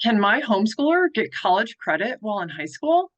Can my homeschooler get college credit while in high school?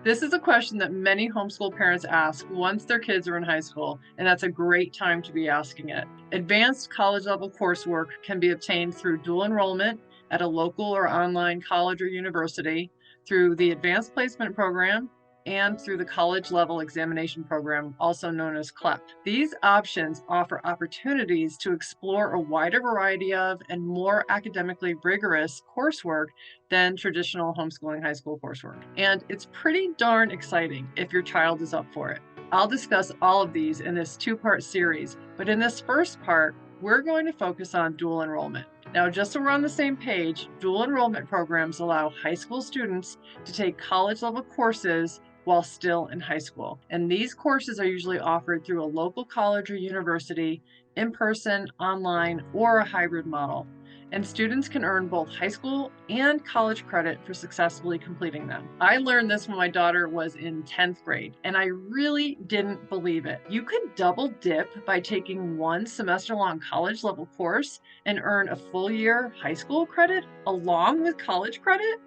This is a question that many homeschool parents ask once their kids are in high school, and that's a great time to be asking it. Advanced college level coursework can be obtained through dual enrollment at a local or online college or university, through the Advanced Placement Program, and through the College Level Examination Program, also known as CLEP. These options offer opportunities to explore a wider variety of and more academically rigorous coursework than traditional homeschooling high school coursework. And it's pretty darn exciting if your child is up for it. I'll discuss all of these in this two-part series, but in this first part, we're going to focus on dual enrollment. Now, just so we're on the same page, dual enrollment programs allow high school students to take college-level courses while still in high school. And these courses are usually offered through a local college or university, in person, online, or a hybrid model. And students can earn both high school and college credit for successfully completing them. I learned this when my daughter was in 10th grade, and I really didn't believe it. You could double dip by taking one semester-long college-level course and earn a full year high school credit along with college credit?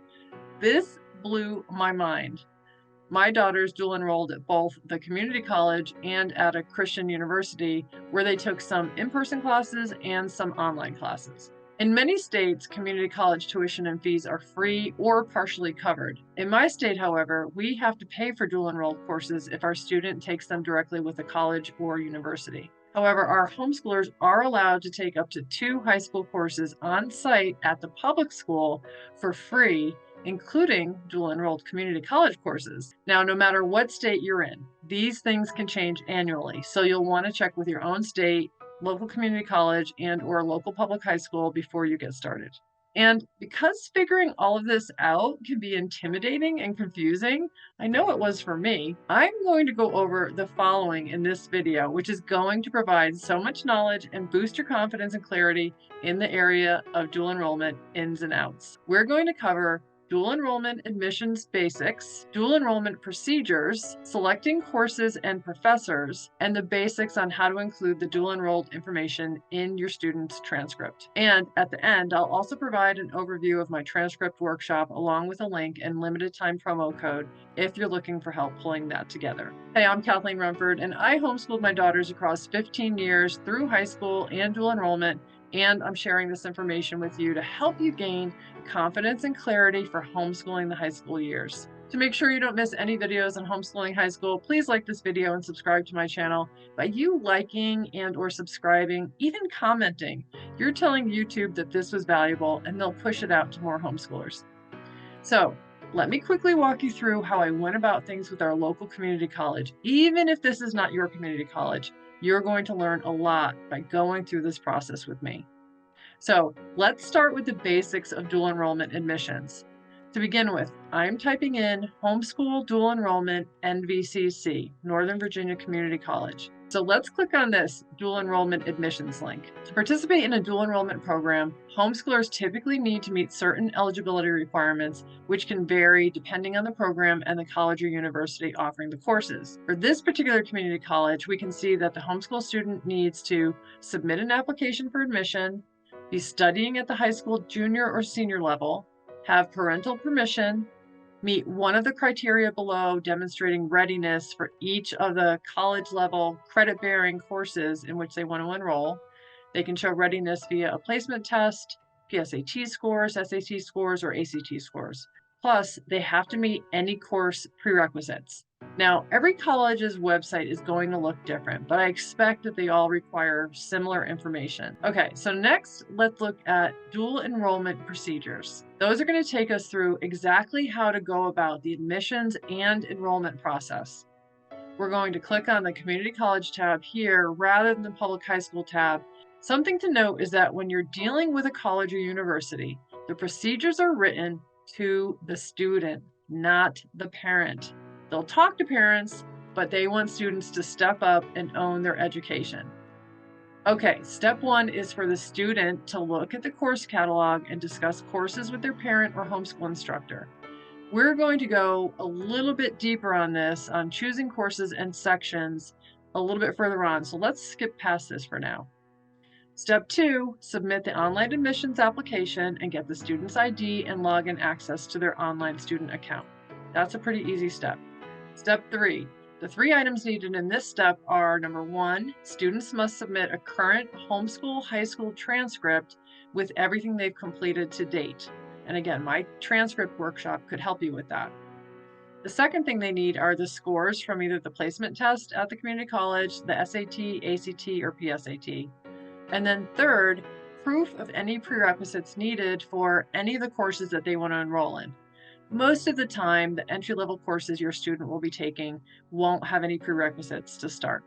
This blew my mind. My daughters dual enrolled at both the community college and at a Christian university, where they took some in-person classes and some online classes. In many states, community college tuition and fees are free or partially covered. In my state, however, we have to pay for dual enrolled courses if our student takes them directly with a college or university. However, our homeschoolers are allowed to take up to 2 high school courses on site at the public school for free, including dual enrolled community college courses. Now, no matter what state you're in, these things can change annually, so you'll want to check with your own state, local community college, and or local public high school before you get started. And because figuring all of this out can be intimidating and confusing, I know it was for me, I'm going to go over the following in this video, which is going to provide so much knowledge and boost your confidence and clarity in the area of dual enrollment ins and outs. We're going to cover dual enrollment admissions basics, dual enrollment procedures, selecting courses and professors, and the basics on how to include the dual enrolled information in your student's transcript. And at the end, I'll also provide an overview of my transcript workshop along with a link and limited time promo code if you're looking for help pulling that together. Hey, I'm Kathleen Rumford, and I homeschooled my daughters across 15 years through high school and dual enrollment, and I'm sharing this information with you to help you gain confidence and clarity for homeschooling the high school years. To make sure you don't miss any videos on homeschooling high school, please like this video and subscribe to my channel. By you liking and or subscribing, even commenting, you're telling YouTube that this was valuable and they'll push it out to more homeschoolers. So let me quickly walk you through how I went about things with our local community college. Even if this is not your community college, you're going to learn a lot by going through this process with me. So let's start with the basics of dual enrollment admissions. To begin with, I'm typing in homeschool dual enrollment NVCC, Northern Virginia Community College. So let's click on this dual enrollment admissions link. To participate in a dual enrollment program, homeschoolers typically need to meet certain eligibility requirements, which can vary depending on the program and the college or university offering the courses. For this particular community college, we can see that the homeschool student needs to submit an application for admission, be studying at the high school junior or senior level, have parental permission, meet one of the criteria below demonstrating readiness for each of the college level credit-bearing courses in which they want to enroll. They can show readiness via a placement test, PSAT scores, SAT scores, or ACT scores. Plus, they have to meet any course prerequisites. Now, every college's website is going to look different, but I expect that they all require similar information. Okay, so next, let's look at dual enrollment procedures. Those are going to take us through exactly how to go about the admissions and enrollment process. We're going to click on the Community College tab here rather than the Public High School tab. Something to note is that when you're dealing with a college or university, the procedures are written to the student, not the parent. They'll talk to parents, but they want students to step up and own their education. Okay, step 1 is for the student to look at the course catalog and discuss courses with their parent or homeschool instructor. We're going to go a little bit deeper on this, on choosing courses and sections a little bit further on, so let's skip past this for now. Step 2, submit the online admissions application and get the student's ID and login access to their online student account. That's a pretty easy step. Step 3, the 3 items needed in this step are number 1, students must submit a current homeschool high school transcript with everything they've completed to date. And again, my transcript workshop could help you with that. The second thing they need are the scores from either the placement test at the community college, the SAT, ACT, or PSAT. And then third, proof of any prerequisites needed for any of the courses that they want to enroll in. Most of the time, the entry-level courses your student will be taking won't have any prerequisites to start.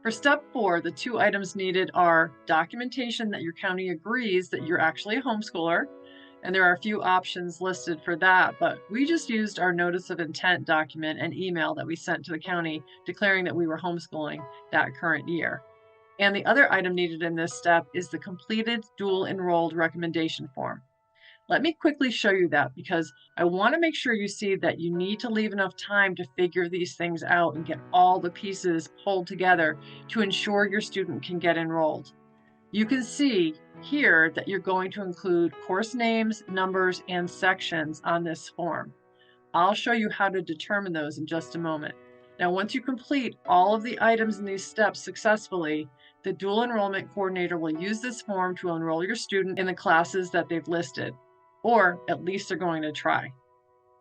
For step 4, the 2 items needed are documentation that your county agrees that you're actually a homeschooler, and there are a few options listed for that, but we just used our notice of intent document and email that we sent to the county declaring that we were homeschooling that current year. And the other item needed in this step is the completed dual enrolled recommendation form. Let me quickly show you that because I want to make sure you see that you need to leave enough time to figure these things out and get all the pieces pulled together to ensure your student can get enrolled. You can see here that you're going to include course names, numbers, and sections on this form. I'll show you how to determine those in just a moment. Now, once you complete all of the items in these steps successfully, the dual enrollment coordinator will use this form to enroll your student in the classes that they've listed, or at least they're going to try.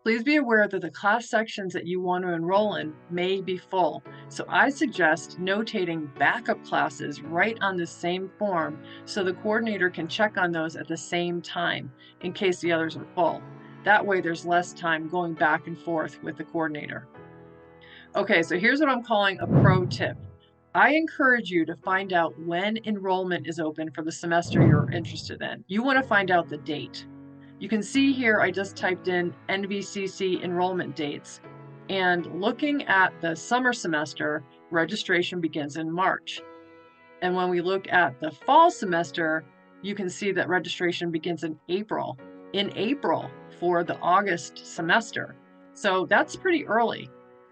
Please be aware that the class sections that you want to enroll in may be full, so I suggest notating backup classes right on the same form so the coordinator can check on those at the same time in case the others are full. That way there's less time going back and forth with the coordinator. Okay, so here's what I'm calling a pro tip. I encourage you to find out when enrollment is open for the semester you're interested in. You want to find out the date. You can see here I just typed in NVCC enrollment dates, and looking at the summer semester, registration begins in March. And when we look at the fall semester, you can see that registration begins in April. In April for the August semester. So that's pretty early.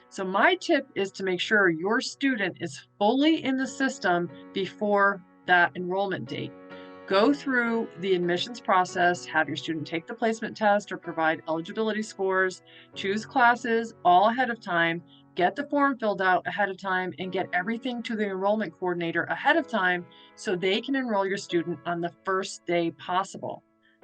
So my tip is to make sure your student is fully in the system before that enrollment date. Go through the admissions process, have your student take the placement test or provide eligibility scores, choose classes all ahead of time, get the form filled out ahead of time, and get everything to the enrollment coordinator ahead of time so they can enroll your student on the first day possible.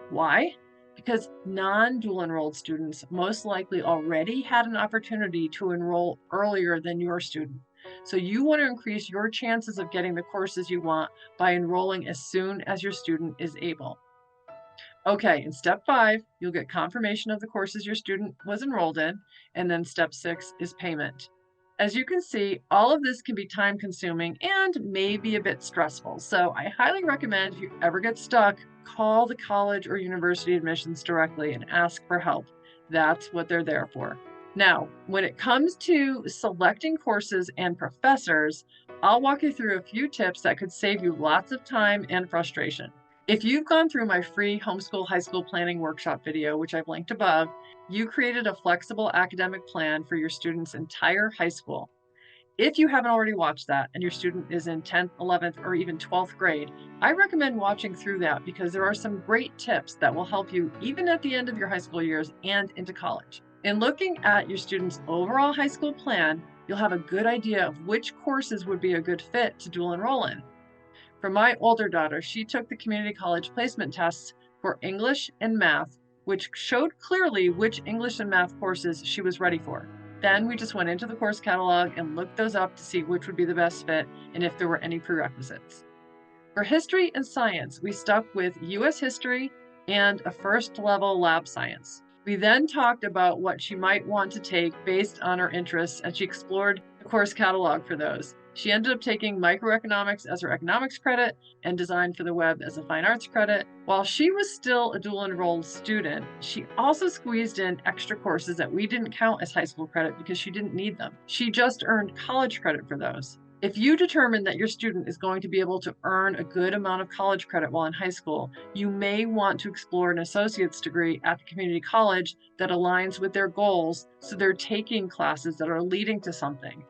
Why? Because non-dual enrolled students most likely already had an opportunity to enroll earlier than your student. So you want to increase your chances of getting the courses you want by enrolling as soon as your student is able. Okay, in step 5, you'll get confirmation of the courses your student was enrolled in, and then step 6 is payment. As you can see, all of this can be time consuming and maybe a bit stressful. So I highly recommend if you ever get stuck, call the college or university admissions directly and ask for help. That's what they're there for. Now, when it comes to selecting courses and professors, I'll walk you through a few tips that could save you lots of time and frustration. If you've gone through my free homeschool high school planning workshop video, which I've linked above, you created a flexible academic plan for your student's entire high school. If you haven't already watched that and your student is in 10th, 11th, or even 12th grade, I recommend watching through that because there are some great tips that will help you even at the end of your high school years and into college. In looking at your student's overall high school plan, you'll have a good idea of which courses would be a good fit to dual enroll in. For my older daughter, she took the community college placement tests for English and math, which showed clearly which English and math courses she was ready for. Then we just went into the course catalog and looked those up to see which would be the best fit and if there were any prerequisites. For history and science, we stuck with U.S. history and a first level lab science. We then talked about what she might want to take based on her interests, and she explored the course catalog for those. She ended up taking microeconomics as her economics credit and design for the web as a fine arts credit. While she was still a dual enrolled student, she also squeezed in extra courses that we didn't count as high school credit because she didn't need them. She just earned college credit for those. If you determine that your student is going to be able to earn a good amount of college credit while in high school, you may want to explore an associate's degree at the community college that aligns with their goals so they're taking classes that are leading to something.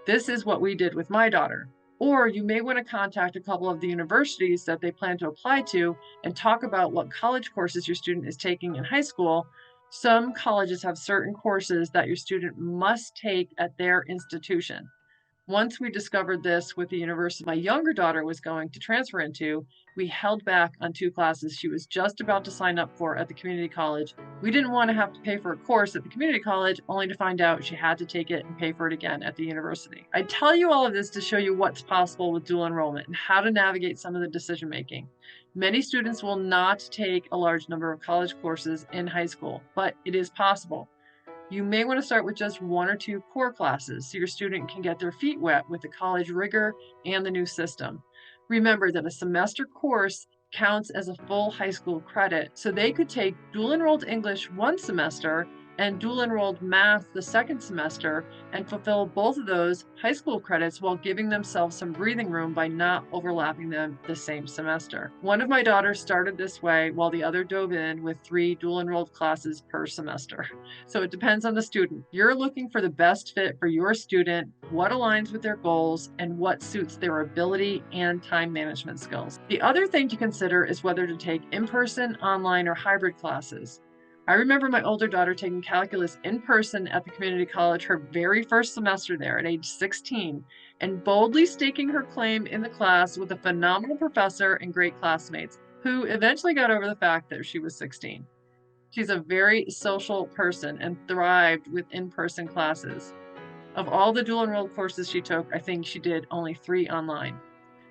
This is what we did with my daughter. Or you may want to contact a couple of the universities that they plan to apply to and talk about what college courses your student is taking in high school. Some colleges have certain courses that your student must take at their institution. Once we discovered this with the university my younger daughter was going to transfer into, we held back on 2 classes she was just about to sign up for at the community college. We didn't want to have to pay for a course at the community college only to find out she had to take it and pay for it again at the university. I tell you all of this to show you what's possible with dual enrollment and how to navigate some of the decision making. Many students will not take a large number of college courses in high school, but it is possible. You may want to start with just 1 or 2 core classes so your student can get their feet wet with the college rigor and the new system. Remember that a semester course counts as a full high school credit, so they could take dual enrolled English 1 semester and dual enrolled math the 2nd semester and fulfill both of those high school credits while giving themselves some breathing room by not overlapping them the same semester. One of my daughters started this way while the other dove in with 3 dual enrolled classes per semester. So it depends on the student. You're looking for the best fit for your student, what aligns with their goals, and what suits their ability and time management skills. The other thing to consider is whether to take in-person, online, or hybrid classes. I remember my older daughter taking calculus in person at the community college her very first semester there at age 16 and boldly staking her claim in the class with a phenomenal professor and great classmates who eventually got over the fact that she was 16. She's a very social person and thrived with in-person classes. Of all the dual enrolled courses she took, I think she did only 3 online.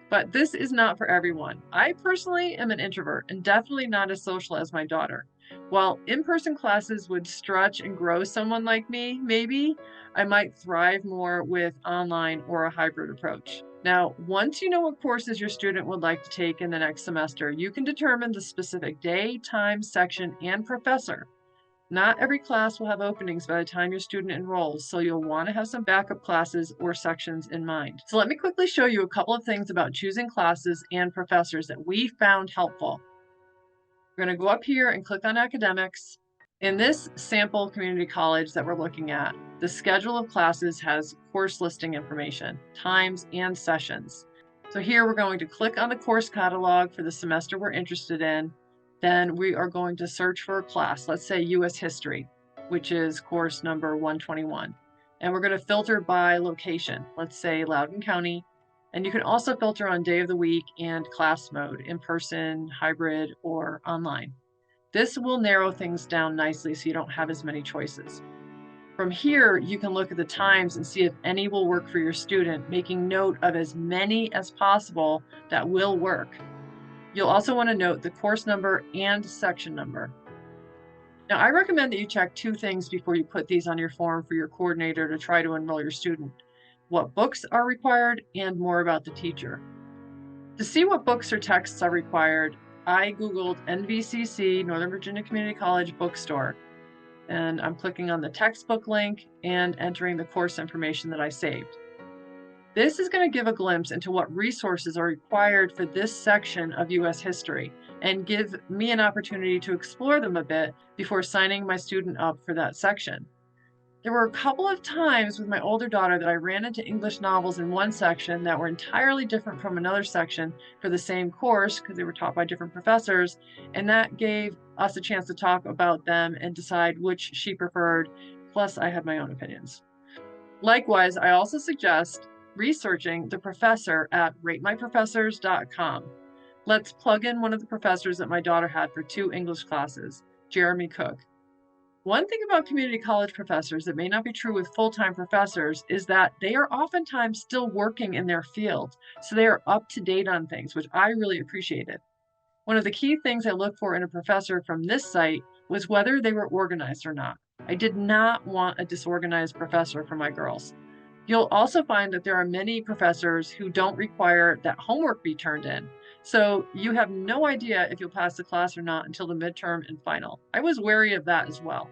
But this is not for everyone. I personally am an introvert and definitely not as social as my daughter. While in-person classes would stretch and grow someone like me, maybe I might thrive more with online or a hybrid approach. Now, once you know what courses your student would like to take in the next semester, you can determine the specific day, time, section, and professor. Not every class will have openings by the time your student enrolls, so you'll want to have some backup classes or sections in mind. So let me quickly show you a couple of things about choosing classes and professors that we found helpful. We're going to go up here and click on academics. In this sample community college that we're looking at, the schedule of classes has course listing information, times, and sessions. So here we're going to click on the course catalog for the semester we're interested in. Then we are going to search for a class, let's say US History, which is course number 121. And we're going to filter by location, let's say Loudoun County. And you can also filter on day of the week and class mode, in person, hybrid, or online. This will narrow things down nicely so you don't have as many choices. From here, you can look at the times and see if any will work for your student, making note of as many as possible that will work. You'll also want to note the course number and section number. Now, I recommend that you check 2 things before you put these on your form for your coordinator to try to enroll your student: what books are required and more about the teacher. To see what books or texts are required, I Googled NVCC, Northern Virginia Community College bookstore, and I'm clicking on the textbook link and entering the course information that I saved. This is going to give a glimpse into what resources are required for this section of US history and give me an opportunity to explore them a bit before signing my student up for that section. There were a couple of times with my older daughter that I ran into English novels in one section that were entirely different from another section for the same course because they were taught by different professors, and that gave us a chance to talk about them and decide which she preferred, plus I had my own opinions. Likewise, I also suggest researching the professor at ratemyprofessors.com. Let's plug in one of the professors that my daughter had for 2 English classes, Jeremy Cook. One thing about community college professors that may not be true with full-time professors is that they are oftentimes still working in their field, so they are up to date on things, which I really appreciated. One of the key things I look for in a professor from this site was whether they were organized or not. I did not want a disorganized professor for my girls. You'll also find that there are many professors who don't require that homework be turned in. So you have no idea if you'll pass the class or not until the midterm and final. I was wary of that as well.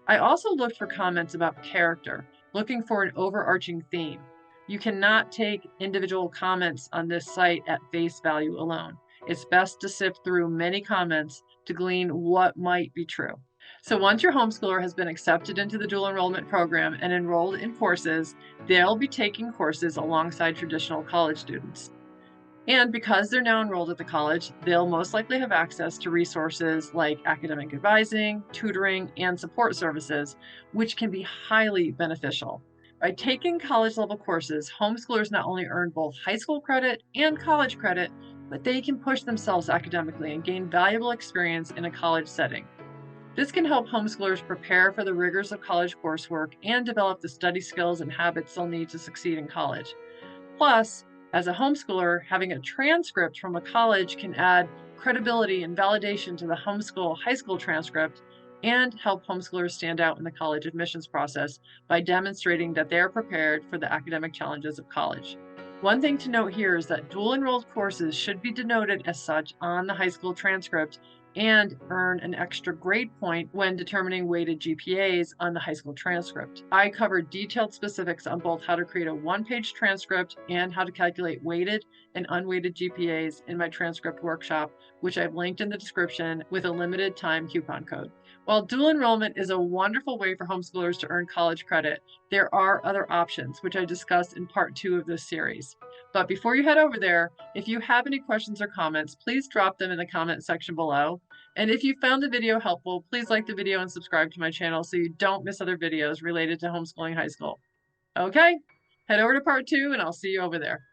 I also looked for comments about character, looking for an overarching theme. You cannot take individual comments on this site at face value alone. It's best to sift through many comments to glean what might be true. So once your homeschooler has been accepted into the dual enrollment program and enrolled in courses, they'll be taking courses alongside traditional college students. And because they're now enrolled at the college, they'll most likely have access to resources like academic advising, tutoring, and support services, which can be highly beneficial. By taking college level courses, homeschoolers not only earn both high school credit and college credit, but they can push themselves academically and gain valuable experience in a college setting. This can help homeschoolers prepare for the rigors of college coursework and develop the study skills and habits they'll need to succeed in college. Plus, as a homeschooler, having a transcript from a college can add credibility and validation to the homeschool high school transcript and help homeschoolers stand out in the college admissions process by demonstrating that they are prepared for the academic challenges of college. One thing to note here is that dual enrolled courses should be denoted as such on the high school transcript and earn an extra grade point when determining weighted GPAs on the high school transcript. I covered detailed specifics on both how to create a one-page transcript and how to calculate weighted and unweighted GPAs in my transcript workshop, which I've linked in the description with a limited time coupon code. While dual enrollment is a wonderful way for homeschoolers to earn college credit, there are other options, which I discussed in part 2 of this series. But before you head over there, if you have any questions or comments, please drop them in the comment section below. And if you found the video helpful, please like the video and subscribe to my channel so you don't miss other videos related to homeschooling high school. Okay, head over to part 2 and I'll see you over there.